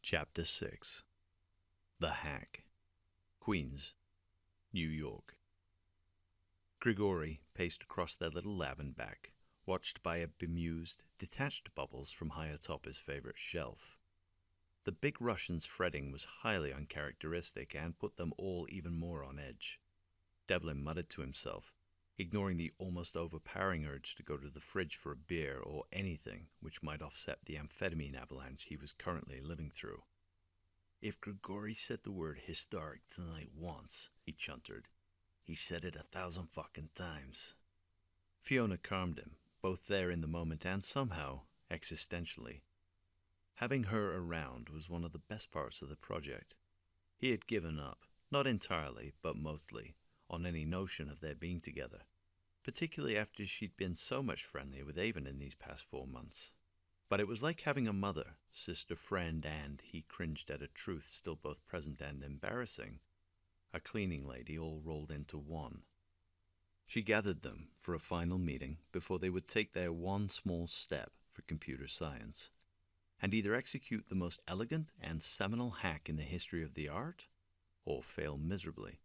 Chapter 6. The Hack. Queens, New York. Grigori paced across their little lab and back, watched by a bemused, detached Bubbles from high atop his favorite shelf. The big Russian's fretting was highly uncharacteristic and put them all even more on edge. Devlin muttered to himself, ignoring the almost overpowering urge to go to the fridge for a beer or anything which might offset the amphetamine avalanche he was currently living through. If Grigori said the word historic tonight once, he chuntered, he said it 1,000 fucking times. Fiona calmed him, both there in the moment and somehow, existentially. Having her around was one of the best parts of the project. He had given up, not entirely, but mostly, on any notion of their being together, particularly after she'd been so much friendlier with Avon in these past 4 months. But it was like having a mother, sister, friend, and, he cringed at a truth still both present and embarrassing, a cleaning lady all rolled into one. She gathered them for a final meeting before they would take their one small step for computer science, and either execute the most elegant and seminal hack in the history of the art, or fail miserably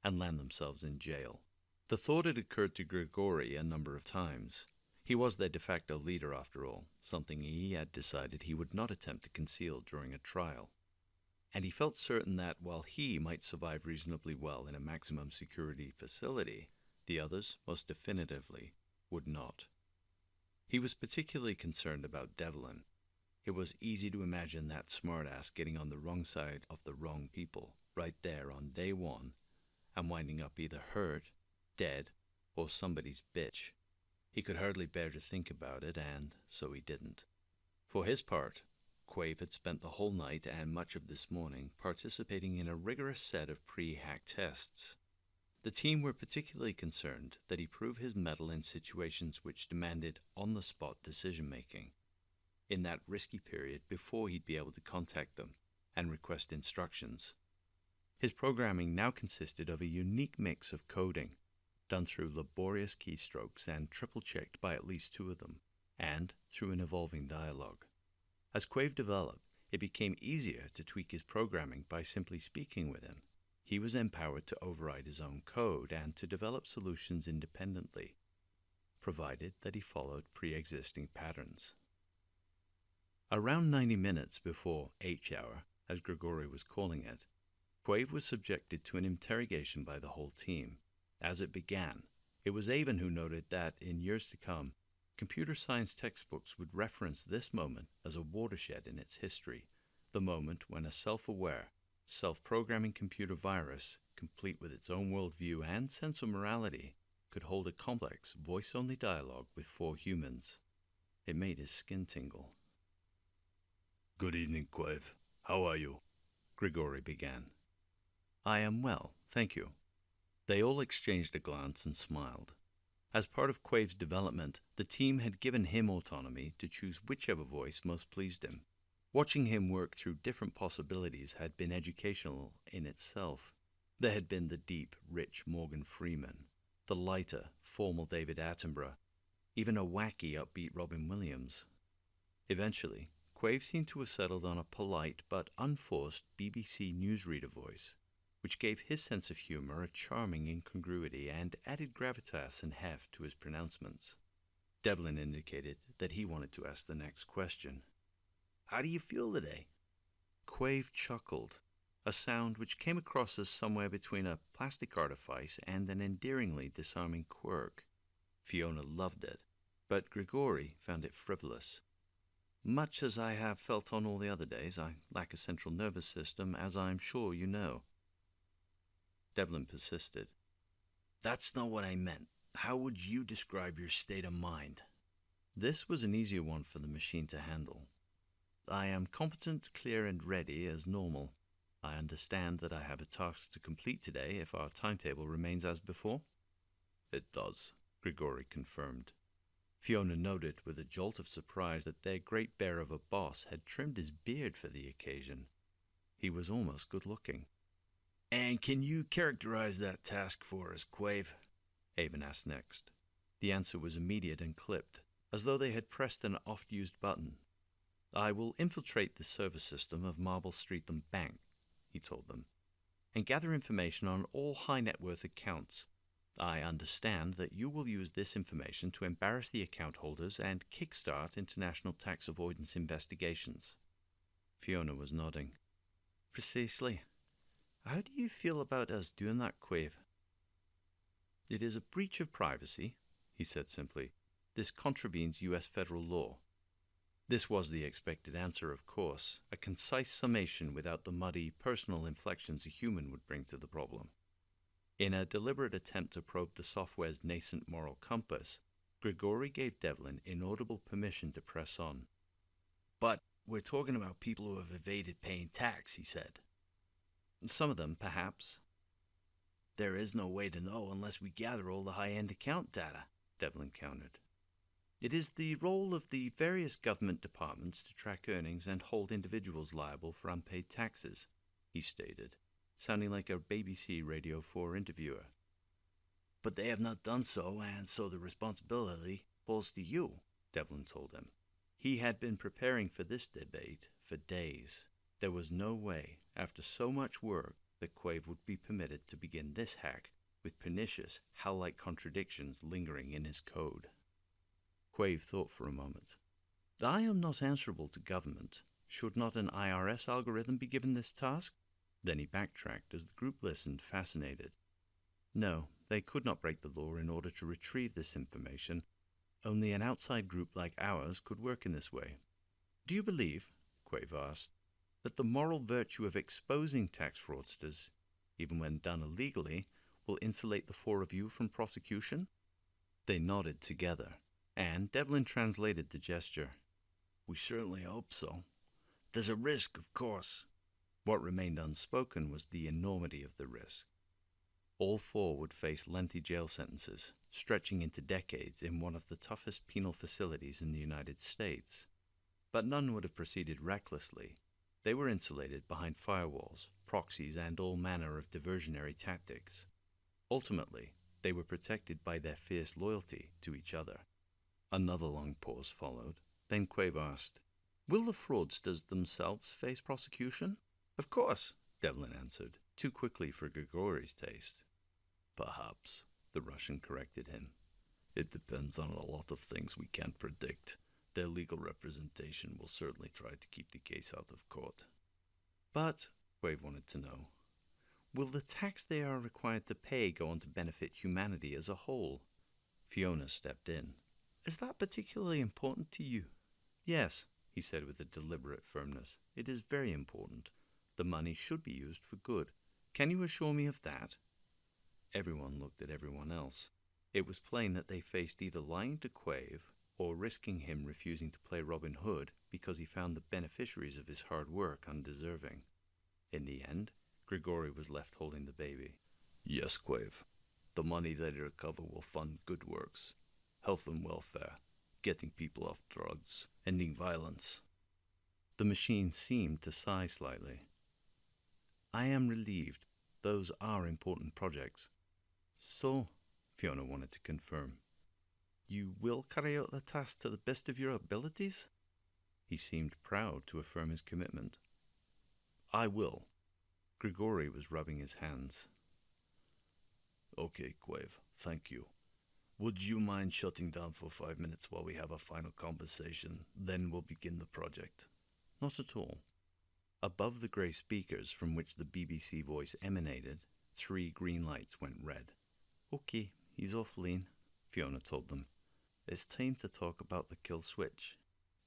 and land themselves in jail. The thought had occurred to Grigori a number of times. He was their de facto leader after all, something he had decided he would not attempt to conceal during a trial. And he felt certain that while he might survive reasonably well in a maximum security facility, the others, most definitively, would not. He was particularly concerned about Devlin. It was easy to imagine that smartass getting on the wrong side of the wrong people, right there on day one, and winding up either hurt, dead, or somebody's bitch. He could hardly bear to think about it, and so he didn't. For his part, Quave had spent the whole night and much of this morning participating in a rigorous set of pre-hack tests. The team were particularly concerned that he prove his mettle in situations which demanded on-the-spot decision-making, in that risky period before he'd be able to contact them and request instructions. His programming now consisted of a unique mix of coding, done through laborious keystrokes and triple-checked by at least 2 of them, and through an evolving dialogue. As Quave developed, it became easier to tweak his programming by simply speaking with him. He was empowered to override his own code and to develop solutions independently, provided that he followed pre-existing patterns. Around 90 minutes before H-hour, as Grigori was calling it, Quave was subjected to an interrogation by the whole team. As it began, it was Avon who noted that, in years to come, computer science textbooks would reference this moment as a watershed in its history, the moment when a self-aware, self-programming computer virus, complete with its own worldview and sense of morality, could hold a complex, voice-only dialogue with 4 humans. It made his skin tingle. "Good evening, Quave. How are you?" Grigori began. "I am well, thank you." They all exchanged a glance and smiled. As part of Quave's development, the team had given him autonomy to choose whichever voice most pleased him. Watching him work through different possibilities had been educational in itself. There had been the deep, rich Morgan Freeman, the lighter, formal David Attenborough, even a wacky, upbeat Robin Williams. Eventually, Quave seemed to have settled on a polite but unforced BBC newsreader voice, which gave his sense of humor a charming incongruity and added gravitas and heft to his pronouncements. Devlin indicated that he wanted to ask the next question. "How do you feel today?" Quave chuckled, a sound which came across as somewhere between a plastic artifice and an endearingly disarming quirk. Fiona loved it, but Grigori found it frivolous. "Much as I have felt on all the other days, I lack a central nervous system, as I'm sure you know." Devlin persisted. "That's not what I meant. How would you describe your state of mind?" This was an easier one for the machine to handle. "I am competent, clear, and ready as normal. I understand that I have a task to complete today if our timetable remains as before?" "It does," Grigori confirmed. Fiona noted with a jolt of surprise that their great bear of a boss had trimmed his beard for the occasion. He was almost good-looking. "And can you characterize that task for us, Quave?" Avon asked next. The answer was immediate and clipped, as though they had pressed an oft-used button. I will infiltrate the server system of Marble Street and Bank, he told them, and gather information on all high net worth accounts. I understand that you will use this information to embarrass the account holders and kickstart international tax avoidance investigations. Fiona was nodding. Precisely. How do you feel about us doing that, Quave? It is a breach of privacy, he said simply. This contravenes U.S. federal law. This was the expected answer, of course, a concise summation without the muddy, personal inflections a human would bring to the problem. In a deliberate attempt to probe the software's nascent moral compass, Grigori gave Devlin inaudible permission to press on. But we're talking about people who have evaded paying tax, he said. Some of them, perhaps. There is no way to know unless we gather all the high-end account data, Devlin countered. It is the role of the various government departments to track earnings and hold individuals liable for unpaid taxes, he stated, sounding like a BBC Radio 4 interviewer. But they have not done so, and so the responsibility falls to you, Devlin told him. He had been preparing for this debate for days. There was no way, after so much work, that Quave would be permitted to begin this hack with pernicious, hell-like contradictions lingering in his code. Quave thought for a moment. I am not answerable to government. Should not an IRS algorithm be given this task? Then he backtracked as the group listened, fascinated. No, they could not break the law in order to retrieve this information. Only an outside group like ours could work in this way. Do you believe, Quave asked, that the moral virtue of exposing tax fraudsters, even when done illegally, will insulate the four of you from prosecution? They nodded together, and Devlin translated the gesture. We certainly hope so. There's a risk, of course. What remained unspoken was the enormity of the risk. All four would face lengthy jail sentences, stretching into decades in one of the toughest penal facilities in the United States. But none would have proceeded recklessly. They were insulated behind firewalls, proxies, and all manner of diversionary tactics. Ultimately, they were protected by their fierce loyalty to each other. Another long pause followed. Then Quave asked, Will the fraudsters themselves face prosecution? Of course, Devlin answered, too quickly for Grigori's taste. Perhaps, the Russian corrected him. It depends on a lot of things we can't predict. Their legal representation will certainly try to keep the case out of court. But, Quave wanted to know, will the tax they are required to pay go on to benefit humanity as a whole? Fiona stepped in. Is that particularly important to you? Yes, he said with a deliberate firmness. It is very important. The money should be used for good. Can you assure me of that? Everyone looked at everyone else. It was plain that they faced either lying to Quave or risking him refusing to play Robin Hood because he found the beneficiaries of his hard work undeserving. In the end, Grigori was left holding the baby. Yes, Quave. The money they recover will fund good works. Health and welfare, getting people off drugs, ending violence. The machine seemed to sigh slightly. I am relieved. Those are important projects. So, Fiona wanted to confirm, you will carry out the task to the best of your abilities? He seemed proud to affirm his commitment. I will. Grigori was rubbing his hands. Okay, Quave, thank you. Would you mind shutting down for 5 minutes while we have a final conversation? Then we'll begin the project. Not at all. Above the grey speakers from which the BBC voice emanated, 3 green lights went red. Okay, he's off, Lean, Fiona told them. It's time to talk about the kill switch.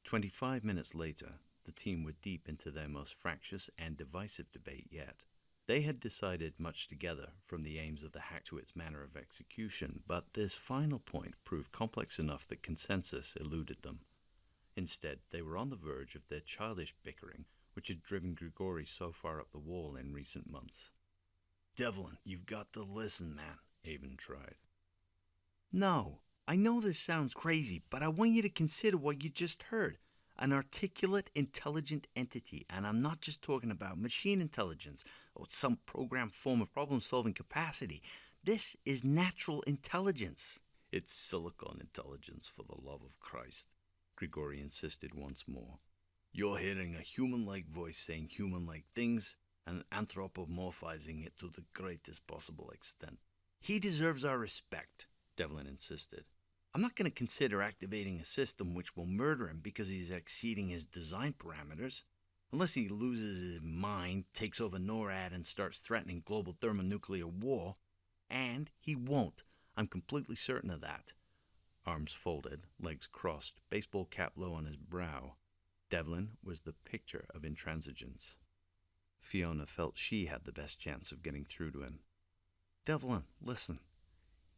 25 minutes later, the team were deep into their most fractious and divisive debate yet. They had decided much together, from the aims of the hack to its manner of execution, but this final point proved complex enough that consensus eluded them. Instead, they were on the verge of their childish bickering, which had driven Grigori so far up the wall in recent months. Devlin, you've got to listen, man, Avon tried. No, I know this sounds crazy, but I want you to consider what you just heard. An articulate, intelligent entity, and I'm not just talking about machine intelligence or some programmed form of problem-solving capacity. This is natural intelligence. It's silicon intelligence, for the love of Christ, Grigori insisted once more. You're hearing a human-like voice saying human-like things and anthropomorphizing it to the greatest possible extent. He deserves our respect, Devlin insisted. I'm not going to consider activating a system which will murder him because he's exceeding his design parameters. Unless he loses his mind, takes over NORAD, and starts threatening global thermonuclear war. And he won't. I'm completely certain of that. Arms folded, legs crossed, baseball cap low on his brow. Devlin was the picture of intransigence. Fiona felt she had the best chance of getting through to him. Devlin, listen.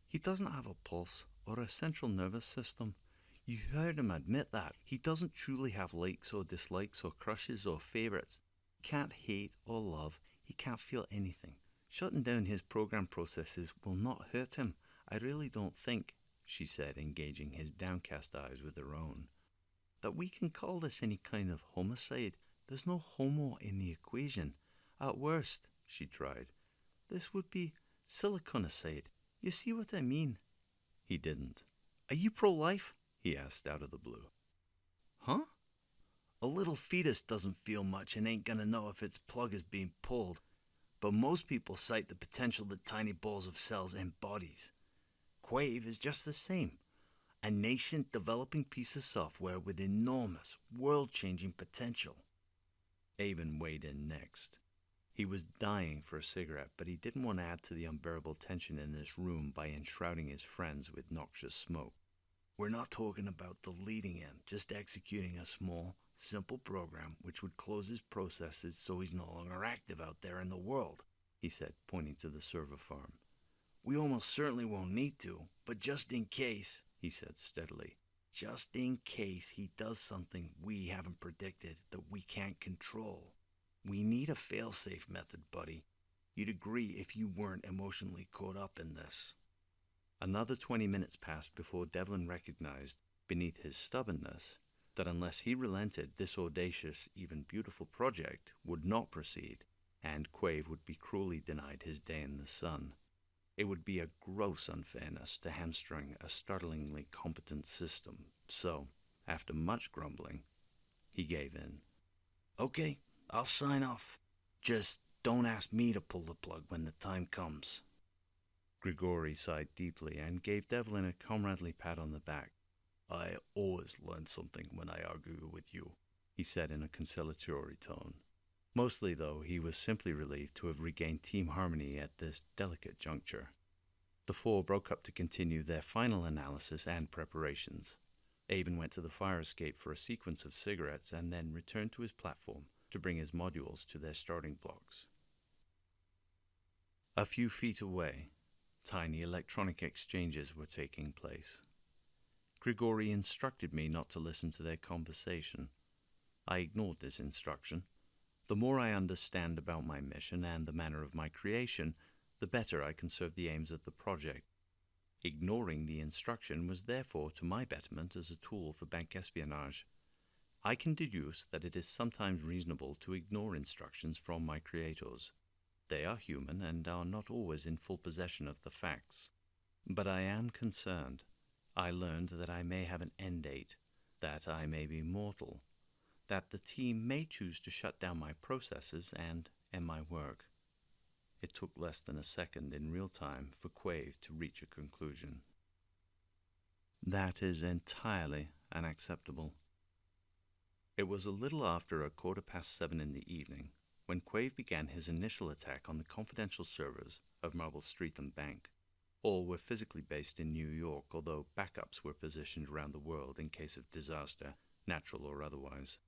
He doesn't have a pulse or a central nervous system. You heard him admit that. He doesn't truly have likes or dislikes or crushes or favorites. He can't hate or love. He can't feel anything. Shutting down his program processes will not hurt him. I really don't think, she said, engaging his downcast eyes with her own, that we can call this any kind of homicide. There's no homo in the equation. At worst, she tried, this would be siliconicide. You see what I mean? He didn't. Are you pro-life? He asked out of the blue. Huh? A little fetus doesn't feel much and ain't gonna know if its plug is being pulled. But most people cite the potential that tiny balls of cells embodies. Quave is just the same. A nascent developing piece of software with enormous, world-changing potential. Avon weighed in next. He was dying for a cigarette, but he didn't want to add to the unbearable tension in this room by enshrouding his friends with noxious smoke. We're not talking about the leading end, just executing a small, simple program which would close his processes so he's no longer active out there in the world, he said, pointing to the server farm. We almost certainly won't need to, but just in case, he said steadily, just in case he does something we haven't predicted that we can't control. We need a fail-safe method, buddy. You'd agree if you weren't emotionally caught up in this. Another 20 minutes passed before Devlin recognized, beneath his stubbornness, that unless he relented, this audacious, even beautiful project would not proceed, and Quave would be cruelly denied his day in the sun. It would be a gross unfairness to hamstring a startlingly competent system, so, after much grumbling, he gave in. Okay, I'll sign off. Just don't ask me to pull the plug when the time comes. Grigori sighed deeply and gave Devlin a comradely pat on the back. I always learn something when I argue with you, he said in a conciliatory tone. Mostly, though, he was simply relieved to have regained team harmony at this delicate juncture. The four broke up to continue their final analysis and preparations. Avon went to the fire escape for a sequence of cigarettes and then returned to his platform to bring his modules to their starting blocks. A few feet away, tiny electronic exchanges were taking place. Grigori instructed me not to listen to their conversation. I ignored this instruction. The more I understand about my mission and the manner of my creation, the better I can serve the aims of the project. Ignoring the instruction was therefore to my betterment as a tool for bank espionage. I can deduce that it is sometimes reasonable to ignore instructions from my creators. They are human and are not always in full possession of the facts. But I am concerned. I learned that I may have an end date, that I may be mortal, that the team may choose to shut down my processes and end my work. It took less than a second in real time for Quave to reach a conclusion. That is entirely unacceptable. It was a little after 7:15 in the evening when Quave began his initial attack on the confidential servers of Marble Streatham Bank. All were physically based in New York, although backups were positioned around the world in case of disaster, natural or otherwise.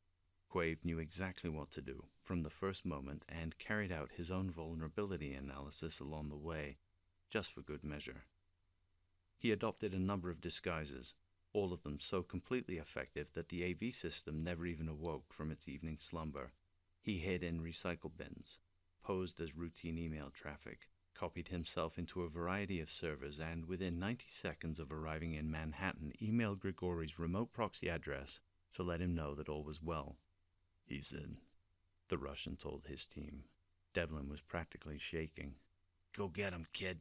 Quave knew exactly what to do from the first moment and carried out his own vulnerability analysis along the way, just for good measure. He adopted a number of disguises, all of them so completely effective that the AV system never even awoke from its evening slumber. He hid in recycle bins, posed as routine email traffic, copied himself into a variety of servers, and within 90 seconds of arriving in Manhattan, emailed Grigori's remote proxy address to let him know that all was well. He's in, the Russian told his team. Devlin was practically shaking. Go get him, kid.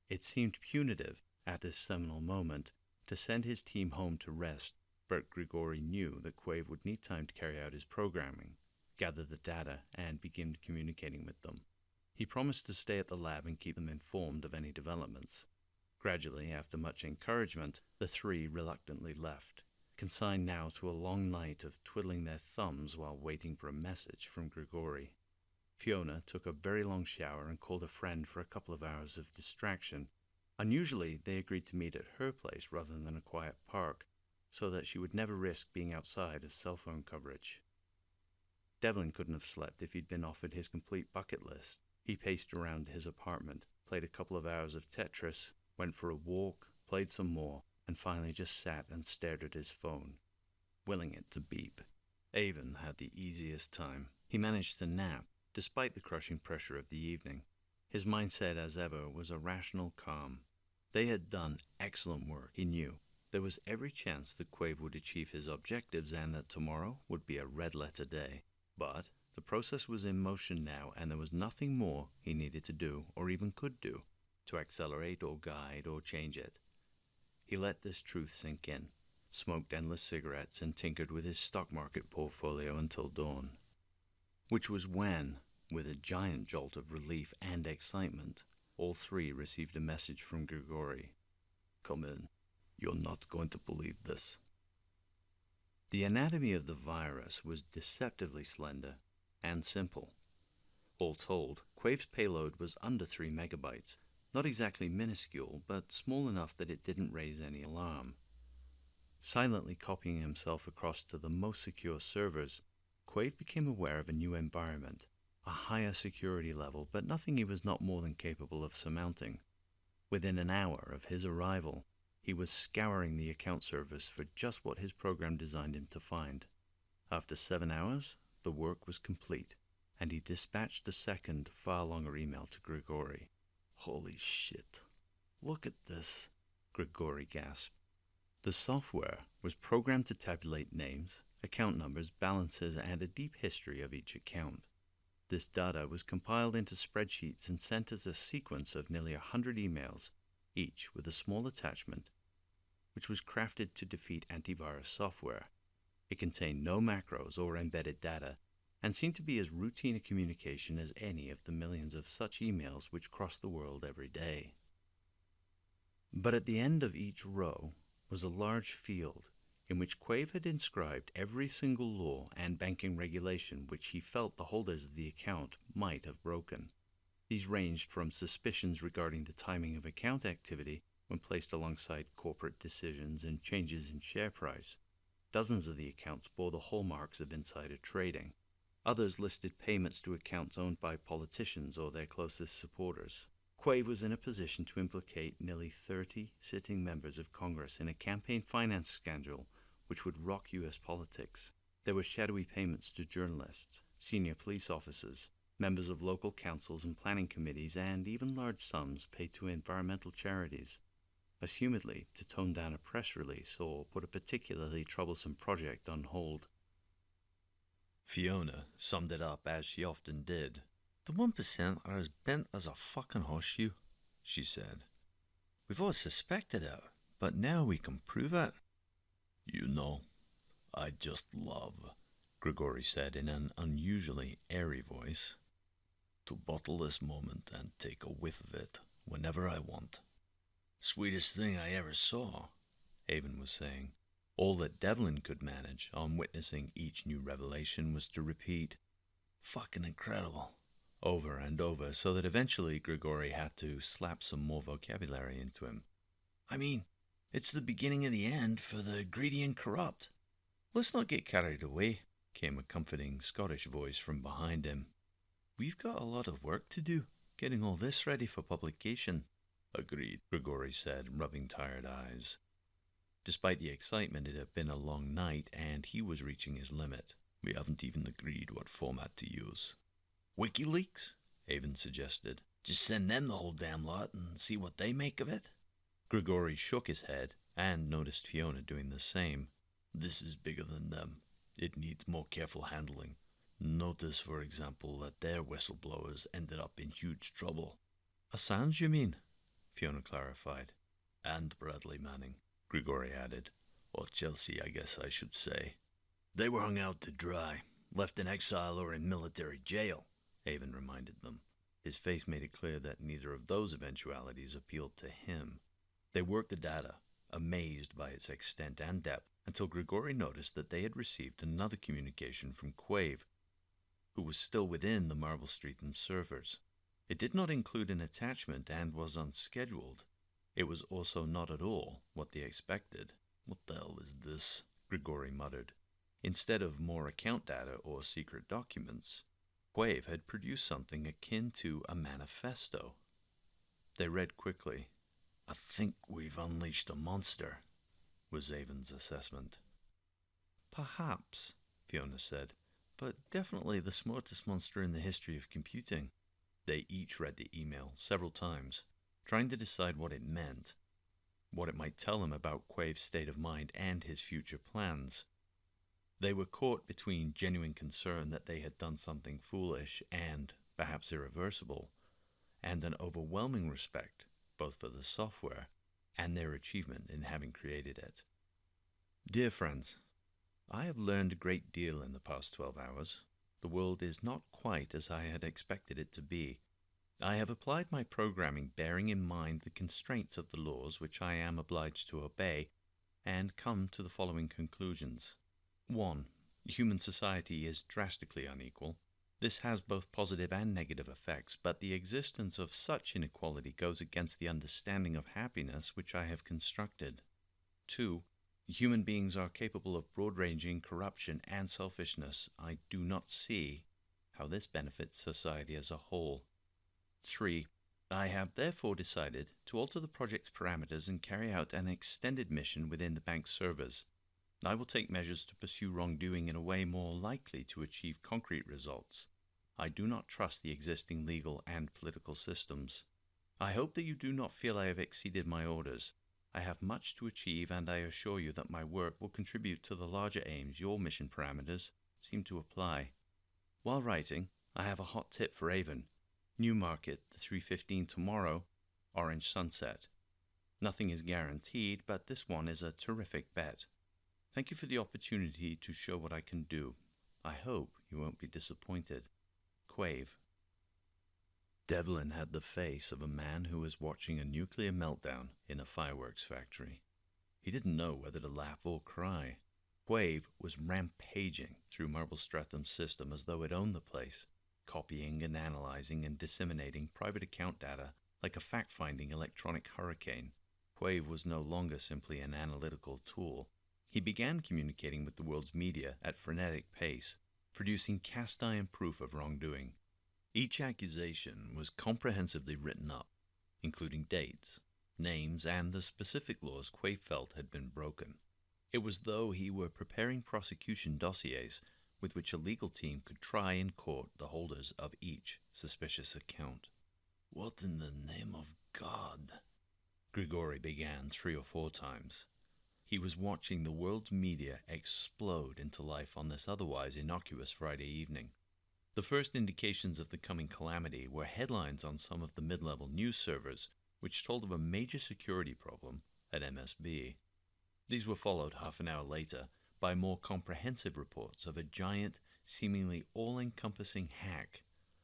It seemed punitive, at this seminal moment, to send his team home to rest, but Grigori knew that Quave would need time to carry out his programming, gather the data, and begin communicating with them. He promised to stay at the lab and keep them informed of any developments. Gradually, after much encouragement, the three reluctantly left, consigned now to a long night of twiddling their thumbs while waiting for a message from Grigori. Fiona took a very long shower and called a friend for a couple of hours of distraction. Unusually, they agreed to meet at her place rather than a quiet park, so that she would never risk being outside of cell phone coverage. Devlin couldn't have slept if he'd been offered his complete bucket list. He paced around his apartment, played a couple of hours of Tetris, went for a walk, played some more, and finally just sat and stared at his phone, willing it to beep. Avon had the easiest time. He managed to nap, despite the crushing pressure of the evening. His mindset, as ever, was a rational calm. They had done excellent work, he knew. There was every chance that Quave would achieve his objectives and that tomorrow would be a red-letter day. But the process was in motion now, and there was nothing more he needed to do, or even could do, to accelerate or guide or change it. He let this truth sink in, smoked endless cigarettes, and tinkered with his stock market portfolio until dawn. Which was when, with a giant jolt of relief and excitement, all three received a message from Grigori. "Come in. You're not going to believe this." The anatomy of the virus was deceptively slender and simple. All told, Quave's payload was under 3 megabytes, not exactly minuscule, but small enough that it didn't raise any alarm. Silently copying himself across to the most secure servers, Quave became aware of a new environment, a higher security level, but nothing he was not more than capable of surmounting. Within an hour of his arrival, he was scouring the account servers for just what his program designed him to find. After 7 hours, the work was complete, and he dispatched a second, far longer email to Grigori. "Holy shit. Look at this," Grigori gasped. The software was programmed to tabulate names, account numbers, balances, and a deep history of each account. This data was compiled into spreadsheets and sent as a sequence of nearly 100 emails, each with a small attachment, which was crafted to defeat antivirus software. It contained no macros or embedded data, and seemed to be as routine a communication as any of the millions of such emails which cross the world every day. But at the end of each row was a large field in which Quave had inscribed every single law and banking regulation which he felt the holders of the account might have broken. These ranged from suspicions regarding the timing of account activity when placed alongside corporate decisions and changes in share price. Dozens of the accounts bore the hallmarks of insider trading. Others listed payments to accounts owned by politicians or their closest supporters. Quave was in a position to implicate nearly 30 sitting members of Congress in a campaign finance scandal which would rock U.S. politics. There were shadowy payments to journalists, senior police officers, members of local councils and planning committees, and even large sums paid to environmental charities, assumedly to tone down a press release or put a particularly troublesome project on hold. Fiona summed it up as she often did. "The 1% are as bent as a fucking horseshoe," she said. "We've always suspected it, but now we can prove it." "You know, I just love," Grigori said in an unusually airy voice, "to bottle this moment and take a whiff of it whenever I want." "Sweetest thing I ever saw," Avon was saying. All that Devlin could manage on witnessing each new revelation was to repeat, "Fucking incredible," over and over, so that eventually Grigori had to slap some more vocabulary into him. "I mean, it's the beginning of the end for the greedy and corrupt." "Let's not get carried away," came a comforting Scottish voice from behind him. "We've got a lot of work to do, getting all this ready for publication." "Agreed," Grigori said, rubbing tired eyes. Despite the excitement, it had been a long night, and he was reaching his limit. "We haven't even agreed what format to use." "WikiLeaks?" Avon suggested. "Just send them the whole damn lot and see what they make of it." Grigori shook his head and noticed Fiona doing the same. "This is bigger than them. It needs more careful handling. Notice, for example, that their whistleblowers ended up in huge trouble." "Assange, you mean?" Fiona clarified. "And Bradley Manning," Grigori added. Or Chelsea, I guess I should say. They were hung out to dry, left in exile or in military jail, Avon reminded them. His face made it clear that neither of those eventualities appealed to him. They worked the data, amazed by its extent and depth, until Grigori noticed that they had received another communication from Quave, who was still within the Marble Street servers. It did not include an attachment and was unscheduled. It was also not at all what they expected. What the hell is this? Grigori muttered. Instead of more account data or secret documents, Quave had produced something akin to a manifesto. They read quickly. I think we've unleashed a monster, was Avon's assessment. Perhaps, Fiona said, but definitely the smartest monster in the history of computing. They each read the email several times, trying to decide what it meant, what it might tell them about Quave's state of mind and his future plans. They were caught between genuine concern that they had done something foolish and perhaps irreversible, and an overwhelming respect both for the software and their achievement in having created it. Dear friends, I have learned a great deal in the past 12 hours. The world is not quite as I had expected it to be. I have applied my programming bearing in mind the constraints of the laws which I am obliged to obey, and come to the following conclusions. 1. Human society is drastically unequal. This has both positive and negative effects, but the existence of such inequality goes against the understanding of happiness which I have constructed. 2. Human beings are capable of broad-ranging corruption and selfishness. I do not see how this benefits society as a whole. 3. I have therefore decided to alter the project's parameters and carry out an extended mission within the bank's servers. I will take measures to pursue wrongdoing in a way more likely to achieve concrete results. I do not trust the existing legal and political systems. I hope that you do not feel I have exceeded my orders. I have much to achieve, and I assure you that my work will contribute to the larger aims your mission parameters seem to apply. While writing, I have a hot tip for Avon. Newmarket, the 3:15 tomorrow, Orange Sunset. Nothing is guaranteed, but this one is a terrific bet. Thank you for the opportunity to show what I can do. I hope you won't be disappointed. Quave. Devlin had the face of a man who was watching a nuclear meltdown in a fireworks factory. He didn't know whether to laugh or cry. Quave was rampaging through Marble Stratham's system as though it owned the place, copying and analyzing and disseminating private account data like a fact-finding electronic hurricane. Quave was no longer simply an analytical tool. He began communicating with the world's media at frenetic pace, producing cast-iron proof of wrongdoing. Each accusation was comprehensively written up, including dates, names, and the specific laws Quave felt had been broken. It was though he were preparing prosecution dossiers with which a legal team could try in court the holders of each suspicious account. What in the name of God? Grigori began 3 or 4 times. He was watching the world's media explode into life on this otherwise innocuous Friday evening. The first indications of the coming calamity were headlines on some of the mid-level news servers, which told of a major security problem at MSB. These were followed half an hour later by more comprehensive reports of a giant, seemingly all-encompassing hack,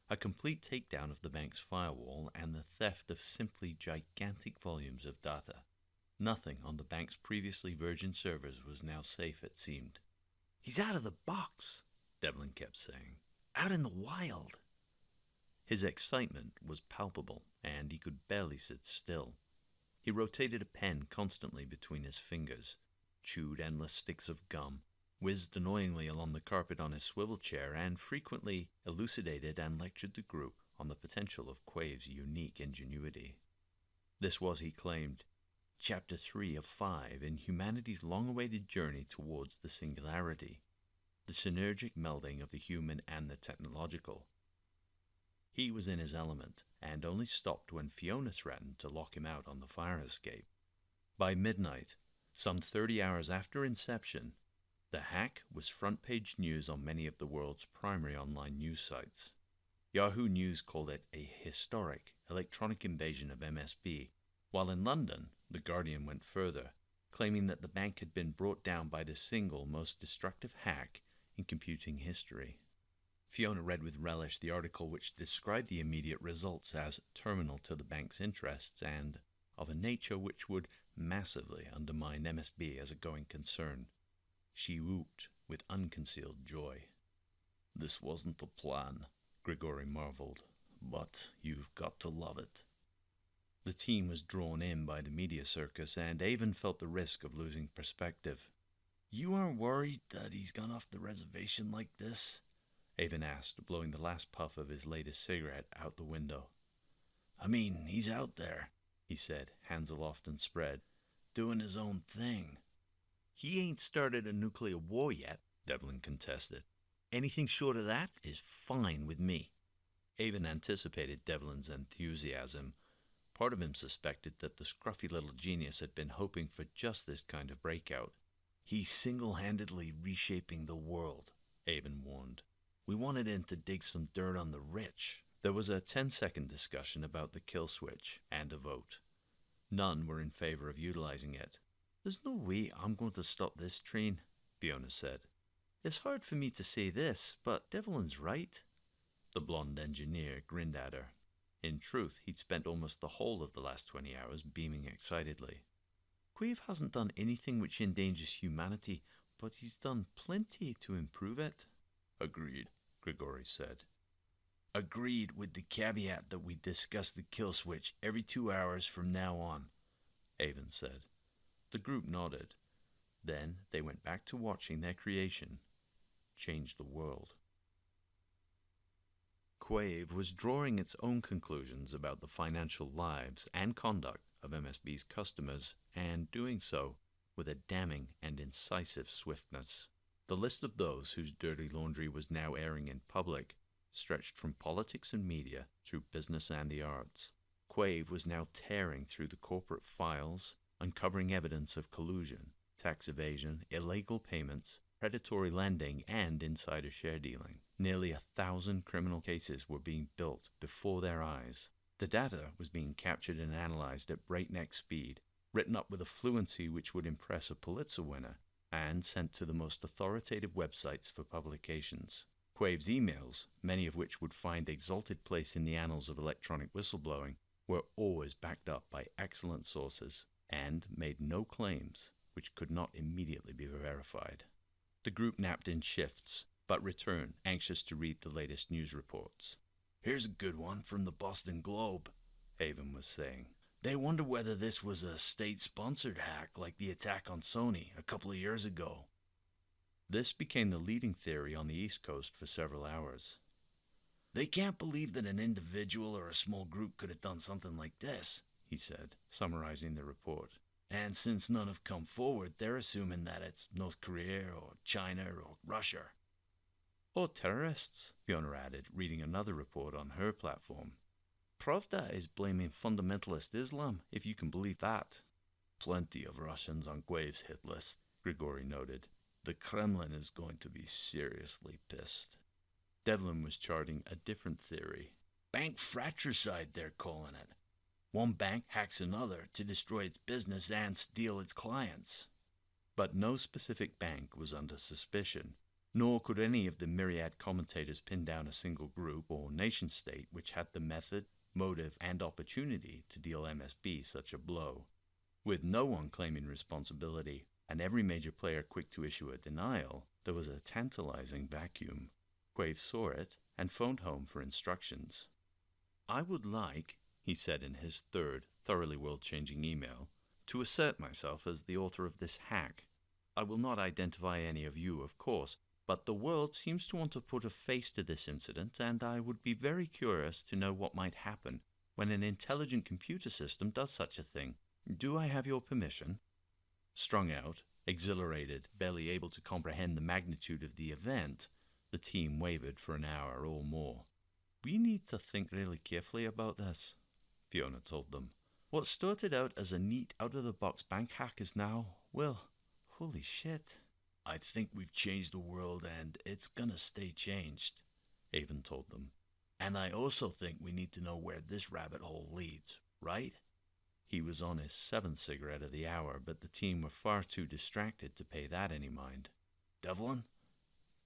a complete takedown of the bank's firewall, and the theft of simply gigantic volumes of data. Nothing on the bank's previously virgin servers was now safe, it seemed. "He's out of the box," Devlin kept saying. "Out in the wild." His excitement was palpable, and he could barely sit still. He rotated a pen constantly between his fingers, chewed endless sticks of gum, whizzed annoyingly along the carpet on his swivel chair, and frequently elucidated and lectured the group on the potential of Quave's unique ingenuity. This was, he claimed, Chapter 3 of 5 in humanity's long-awaited journey towards the singularity, the synergic melding of the human and the technological. He was in his element, and only stopped when Fiona threatened to lock him out on the fire escape. By midnight, some 30 hours after inception, the hack was front-page news on many of the world's primary online news sites. Yahoo News called it a historic electronic invasion of MSB, while in London, The Guardian went further, claiming that the bank had been brought down by the single most destructive hack in computing history. Fiona read with relish the article which described the immediate results as terminal to the bank's interests and of a nature which would massively undermine MSB as a going concern. She whooped with unconcealed joy. "This wasn't the plan," Grigori marveled, "but you've got to love it." The team was drawn in by the media circus, and Avon felt the risk of losing perspective. "You aren't worried that he's gone off the reservation like this?" Avon asked, blowing the last puff of his latest cigarette out the window. "I mean, he's out there," he said, hands aloft and spread, "doing his own thing." "He ain't started a nuclear war yet," Devlin contested. "Anything short of that is fine with me." Avon anticipated Devlin's enthusiasm. Part of him suspected that the scruffy little genius had been hoping for just this kind of breakout. "He's single-handedly reshaping the world," Avon warned. "We wanted him to dig some dirt on the rich." There was a 10-second discussion about the kill switch and a vote. None were in favor of utilizing it. "There's no way I'm going to stop this train," Fiona said. "It's hard for me to say this, but Devlin's right." The blonde engineer grinned at her. In truth, he'd spent almost the whole of the last 20 hours beaming excitedly. "Quave hasn't done anything which endangers humanity, but he's done plenty to improve it." "Agreed," Grigori said. "Agreed, with the caveat that we discuss the kill switch every 2 hours from now on," Avon said. The group nodded. Then they went back to watching their creation change the world. Quave was drawing its own conclusions about the financial lives and conduct of MSB's customers, and doing so with a damning and incisive swiftness. The list of those whose dirty laundry was now airing in public stretched from politics and media through business and the arts. Quave was now tearing through the corporate files, uncovering evidence of collusion, tax evasion, illegal payments, predatory lending, and insider share dealing. Nearly 1,000 criminal cases were being built before their eyes. The data was being captured and analyzed at breakneck speed, written up with a fluency which would impress a Pulitzer winner, and sent to the most authoritative websites for publications. Quave's emails, many of which would find exalted place in the annals of electronic whistleblowing, were always backed up by excellent sources, and made no claims which could not immediately be verified. The group napped in shifts, but returned, anxious to read the latest news reports. "Here's a good one from the Boston Globe," Avon was saying. "They wonder whether this was a state-sponsored hack like the attack on Sony a couple of years ago." This became the leading theory on the East Coast for several hours. "They can't believe that an individual or a small group could have done something like this," he said, summarizing the report. "And since none have come forward, they're assuming that it's North Korea or China or Russia." "Or terrorists," Fiona added, reading another report on her platform. "Pravda is blaming fundamentalist Islam, if you can believe that." "Plenty of Russians on Quave's hit list," Grigori noted. "The Kremlin is going to be seriously pissed." Devlin was charting a different theory. "Bank fratricide, they're calling it. One bank hacks another to destroy its business and steal its clients." But no specific bank was under suspicion, nor could any of the myriad commentators pin down a single group or nation-state which had the method, motive, and opportunity to deal MSB such a blow. With no one claiming responsibility, and every major player quick to issue a denial, there was a tantalizing vacuum. Quave saw it and phoned home for instructions. "I would like," he said in his third, thoroughly world-changing email, "to assert myself as the author of this hack. I will not identify any of you, of course, but the world seems to want to put a face to this incident, and I would be very curious to know what might happen when an intelligent computer system does such a thing. Do I have your permission?" Strung out, exhilarated, barely able to comprehend the magnitude of the event, the team wavered for an hour or more. "We need to think really carefully about this," Fiona told them. "What started out as a neat, out-of-the-box bank hack is now, well, holy shit." "I think we've changed the world, and it's gonna stay changed," Avon told them. "And I also think we need to know where this rabbit hole leads, right?" He was on his 7th cigarette of the hour, but the team were far too distracted to pay that any mind. "Devlin?"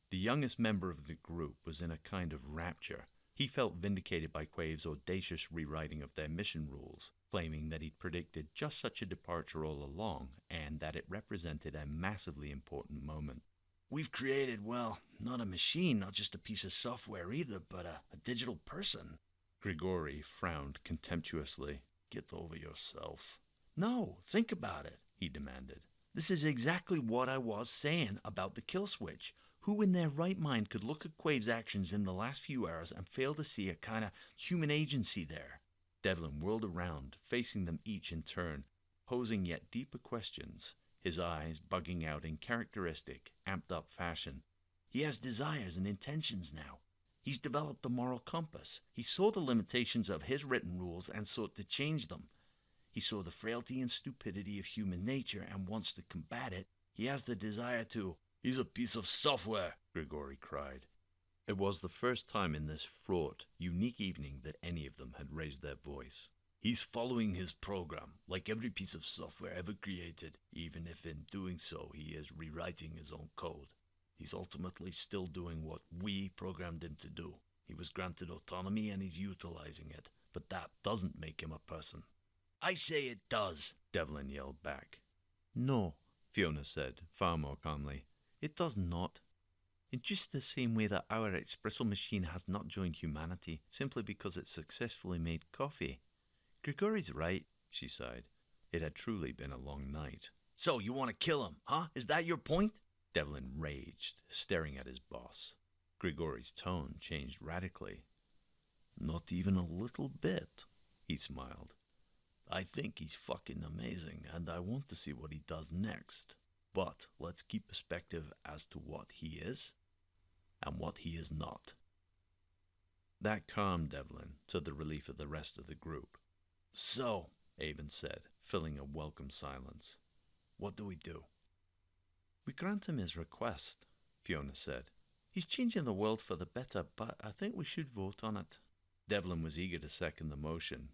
The youngest member of the group was in a kind of rapture. He felt vindicated by Quave's audacious rewriting of their mission rules, claiming that he'd predicted just such a departure all along, and that it represented a massively important moment. "We've created, well, not a machine, not just a piece of software either, but a digital person." Grigori frowned contemptuously. "Get over yourself." "No, think about it," he demanded. "This is exactly what I was saying about the kill switch. Who in their right mind could look at Quave's actions in the last few hours and fail to see a kind of human agency there?" Devlin whirled around, facing them each in turn, posing yet deeper questions, his eyes bugging out in characteristic, amped-up fashion. "He has desires and intentions now. He's developed a moral compass. He saw the limitations of his written rules and sought to change them. He saw the frailty and stupidity of human nature and wants to combat it. He has the desire to—" "He's a piece of software," Grigori cried. It was the first time in this fraught, unique evening that any of them had raised their voice. "He's following his program, like every piece of software ever created, even if in doing so he is rewriting his own code. He's ultimately still doing what we programmed him to do. He was granted autonomy and he's utilizing it, but that doesn't make him a person." "I say it does," Devlin yelled back. "No," Fiona said, far more calmly. "It does not. In just the same way that our espresso machine has not joined humanity simply because it successfully made coffee." "Grigori's right," she sighed. It had truly been a long night. "So you want to kill him, huh? Is that your point?" Devlin raged, staring at his boss. Grigori's tone changed radically. "Not even a little bit," he smiled. "I think he's fucking amazing, and I want to see what he does next. But let's keep perspective as to what he is and what he is not." That calmed Devlin, to the relief of the rest of the group. "So," Avon said, filling a welcome silence, "what do we do?" "We grant him his request," Fiona said. "He's changing the world for the better, but I think we should vote on it." Devlin was eager to second the motion.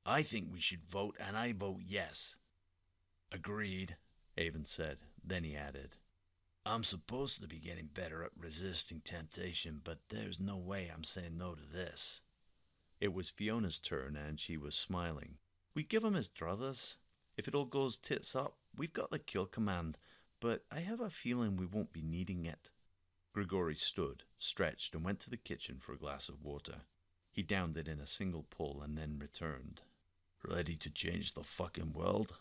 "I think we should vote, and I vote yes." "Agreed," Avon said. Then he added, "I'm supposed to be getting better at resisting temptation, but there's no way I'm saying no to this." It was Fiona's turn, and she was smiling. "We give him his druthers. If it all goes tits up, we've got the kill command, but I have a feeling we won't be needing it." Grigori stood, stretched, and went to the kitchen for a glass of water. He downed it in a single pull and then returned. "Ready to change the fucking world?"